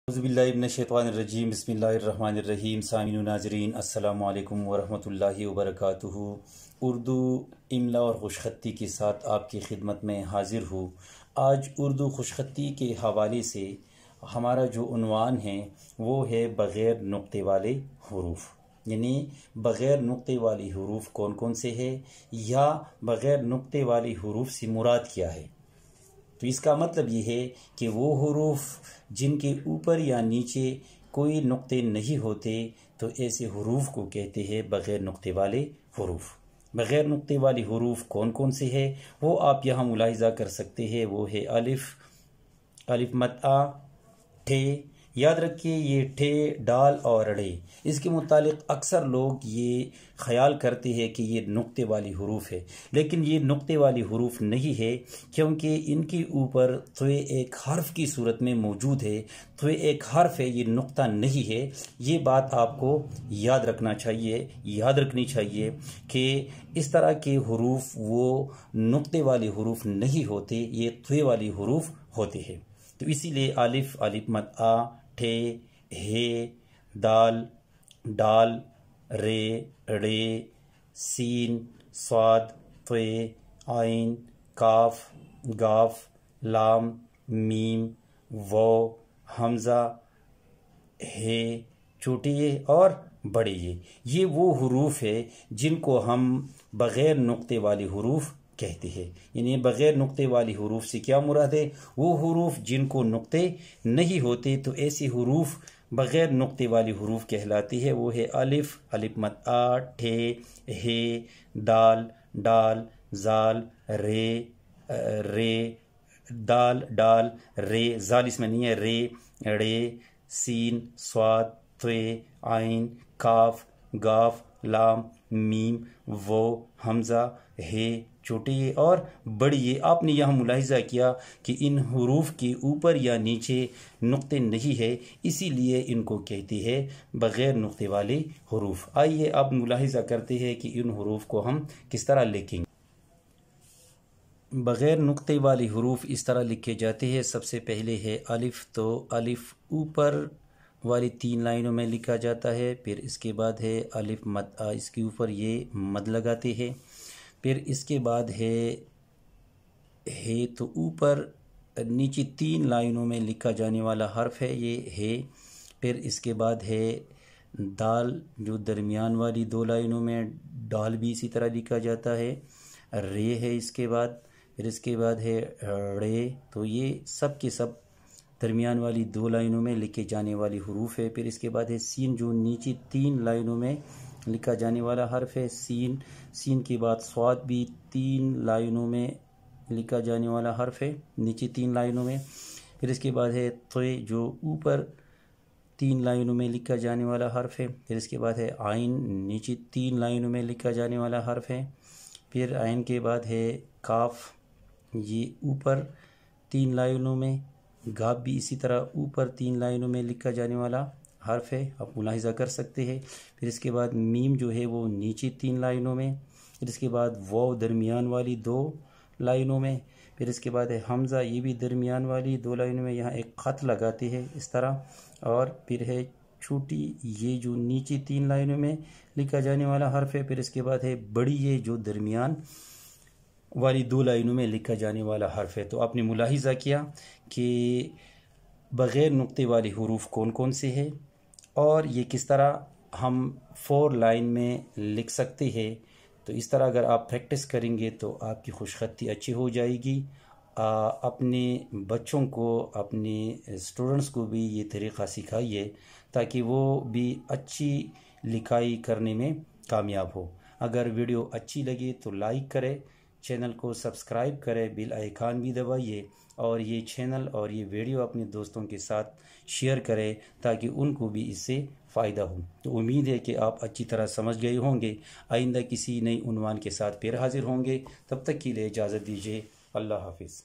اعوذ باللہ من الشیطان الرجیم بسم اللہ الرحمن الرحیم سامعین و ناظرین السلام علیکم ورحمۃ اللہ وبرکاتہ۔ اردو املا اور خوشخطی کے ساتھ آپ کی خدمت میں حاضر ہوں۔ آج اردو خوشخطی کے حوالے سے ہمارا جو عنوان ہے وہ ہے بغیر نقطے والے حروف، یعنی بغیر نقطے والی حروف کون کون سے ہیں یا بغیر نقطے والی حروف سے مراد کیا ہے۔ تو اس کا مطلب یہ ہے کہ وہ حروف جن کے اوپر یا نیچے کوئی نقطے نہیں ہوتے تو ایسے حروف کو کہتے ہیں بغیر نقطے والے حروف۔ بغیر نقطے والی حروف کون کون سے ہیں وہ آپ یہاں ملاحظہ کر سکتے ہیں۔ وہ ہے الف، الف مد آ، ٹھے، یاد رکھیے یہ ٹھے، ڈال اور ڑے۔ اس کے متعلق اکثر لوگ یہ خیال کرتے ہیں کہ یہ نقطے والی حروف ہے، لیکن یہ نقطے والی حروف نہیں ہے، کیونکہ ان کے اوپر تو ایک حرف کی صورت میں موجود ہے، تو ایک حرف ہے، یہ نقطہ نہیں ہے۔ یہ بات آپ کو یاد رکھنی چاہیے کہ اس طرح کے حروف وہ نقطے والے حروف نہیں ہوتے، یہ تھوے والی حروف ہوتے ہیں۔ تو اسی لیے الف، الف مد آ، ٹھے، ہے، دال، ڈال، رے، ڑے، سین، صاد، طے، عین، کاف، گاف، لام، میم، واو، حمزہ، ہے، چھوٹی یہ اور بڑے یہ وہ حروف ہے جن کو ہم بغیر نقطے والی حروف کہتے ہیں۔ یعنی بغیر نقطے والی حروف سے کیا مراد ہے؟ وہ حروف جن کو نقطے نہیں ہوتے تو ایسی حروف بغیر نقطے والی حروف کہلاتی ہے۔ وہ ہے الف، الف مد آ، ٹھے، ہے، دال، ڈال، زال، رے، رے، دال، ڈال، رے، زال اس میں نہیں ہے، رے، ڑے، سین، صاد، طے، عین، کاف، گاف، لام، میم، واو، حمزہ، ہے، چھوٹی اور بڑی آپ نے یہاں ملاحظہ کیا کہ ان حروف کے اوپر یا نیچے نقطے نہیں ہے، اسی لیے ان کو کہتے ہیں بغیر نقطے والے حروف۔ آئیے اب ملاحظہ کرتے ہیں کہ ان حروف کو ہم کس طرح لکھیں گے۔ بغیر نقطے والی حروف اس طرح لکھے جاتے ہیں۔ سب سے پہلے ہے الف، تو الف اوپر والی 3 لائنوں میں لکھا جاتا ہے، پھر اس کے بعد ہے الف مد آ، اس کے اوپر یہ مد لگاتے ہیں، پھر اس کے بعد ہے تو اوپر نیچے 3 لائنوں میں لکھا جانے والا حرف ہے یہ ہے، پھر اس کے بعد ہے دال جو درمیان والی 2 لائنوں میں، ڈال بھی اسی طرح لکھا جاتا ہے، رے ہے اس کے بعد، پھر اس کے بعد ہے ڑے، تو یہ سب کے سب درمیان والی 2 لائنوں میں لکھے جانے والی حروف ہے، پھر اس کے بعد ہے سین جو نیچے 3 لائنوں میں لکھا جانے والا حرف ہے، سین، سین کے بعد صاد بھی 3 لائنوں میں لکھا جانے والا حرف ہے، نیچے 3 لائنوں میں، پھر اس کے بعد ہے طے جو اوپر 3 لائنوں میں لکھا جانے والا حرف ہے، پھر اس کے بعد ہے عین، نیچے 3 لائنوں میں لکھا جانے والا حرف ہے، پھر عین کے بعد ہے کاف، یہ اوپر 3 لائنوں میں، گاف بھی اسی طرح اوپر 3 لائنوں میں لکھا جانے والا حرف ہے، آپ ملاحظہ کر سکتے ہیں، پھر اس کے بعد میم جو ہے وہ نیچے 3 لائنوں میں، پھر اس کے بعد واو درمیان والی 2 لائنوں میں، پھر اس کے بعد ہے حمزہ، یہ بھی درمیان والی 2 لائنوں میں، یہاں ایک خط لگاتے ہیں اس طرح، اور پھر ہے چھوٹی، یہ جو نیچے 3 لائنوں میں لکھا جانے والا حرف ہے، پھر اس کے بعد ہے بڑی، یہ جو درمیان والی 2 لائنوں میں لکھا جانے والا حرف ہے۔ تو آپ نے ملاحظہ کیا کہ بغیر نقطے والی حروف کون کون سے ہیں اور یہ کس طرح ہم 4 لائن میں لکھ سکتے ہیں۔ تو اس طرح اگر آپ پریکٹس کریں گے تو آپ کی خوشخطی اچھی ہو جائے گی۔ اپنے بچوں کو، اپنے اسٹوڈنٹس کو بھی یہ طریقہ سکھائیے تاکہ وہ بھی اچھی لکھائی کرنے میں کامیاب ہو۔ اگر ویڈیو اچھی لگے تو لائک کرے، چینل کو سبسکرائب کرے، بیل آئیکن بھی دبائیے، اور یہ چینل اور یہ ویڈیو اپنے دوستوں کے ساتھ شیئر کرے تاکہ ان کو بھی اس سے فائدہ ہو۔ تو امید ہے کہ آپ اچھی طرح سمجھ گئے ہوں گے۔ آئندہ کسی نئی عنوان کے ساتھ پھر حاضر ہوں گے، تب تک کے لیے اجازت دیجیے۔ اللہ حافظ۔